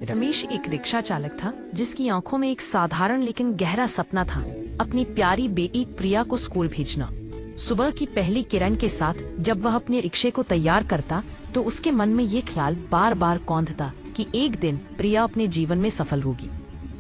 रमेश एक रिक्शा चालक था जिसकी आंखों में एक साधारण लेकिन गहरा सपना था, अपनी प्यारी बेटी प्रिया को स्कूल भेजना। सुबह की पहली किरण के साथ जब वह अपने रिक्शे को तैयार करता तो उसके मन में ये ख्याल बार बार कौंधता कि एक दिन प्रिया अपने जीवन में सफल होगी।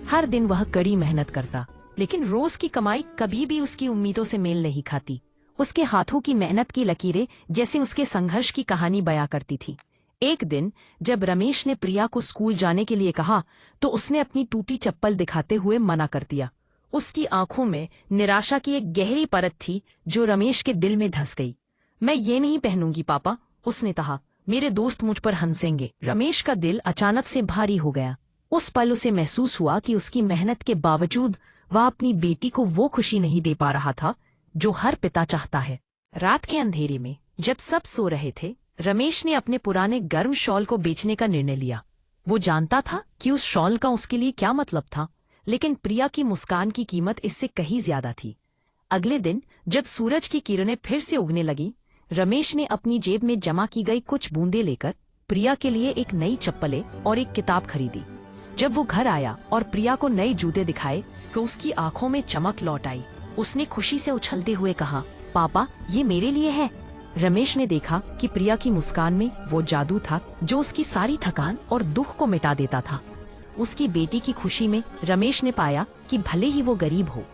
हर दिन वह कड़ी मेहनत करता, लेकिन रोज की कमाई कभी भी उसकी उम्मीदों से मेल नहीं खाती। उसके हाथों की मेहनत की लकीरें जैसे उसके संघर्ष की कहानी बयां करती थी। एक दिन जब रमेश ने प्रिया को स्कूल जाने के लिए कहा तो उसने अपनी टूटी चप्पल दिखाते हुए मना कर दिया। उसकी आंखों में निराशा की एक गहरी परत थी जो रमेश के दिल में धंस गई। मैं ये नहीं पहनूंगी पापा, उसने कहा, मेरे दोस्त मुझ पर हंसेंगे। रमेश का दिल अचानक से भारी हो गया। उस पल उसे महसूस हुआ कि उसकी मेहनत के बावजूद वह अपनी बेटी को वो खुशी नहीं दे पा रहा था जो हर पिता चाहता है। रात के अंधेरे में जब सब सो रहे थे, रमेश ने अपने पुराने गर्म शॉल को बेचने का निर्णय लिया। वो जानता था कि उस शॉल का उसके लिए क्या मतलब था, लेकिन प्रिया की मुस्कान की कीमत इससे कहीं ज्यादा थी। अगले दिन जब सूरज की किरणें फिर से उगने लगी, रमेश ने अपनी जेब में जमा की गई कुछ बूंदें लेकर प्रिया के लिए एक नई चप्पलें और एक किताब खरीदी। जब वो घर आया और प्रिया को नए जूते दिखाए तो उसकी आंखों में चमक लौट आई। उसने खुशी से उछलते हुए कहा, पापा, ये मेरे लिए है। रमेश ने देखा कि प्रिया की मुस्कान में वो जादू था जो उसकी सारी थकान और दुख को मिटा देता था। उसकी बेटी की खुशी में रमेश ने पाया कि भले ही वो गरीब हो,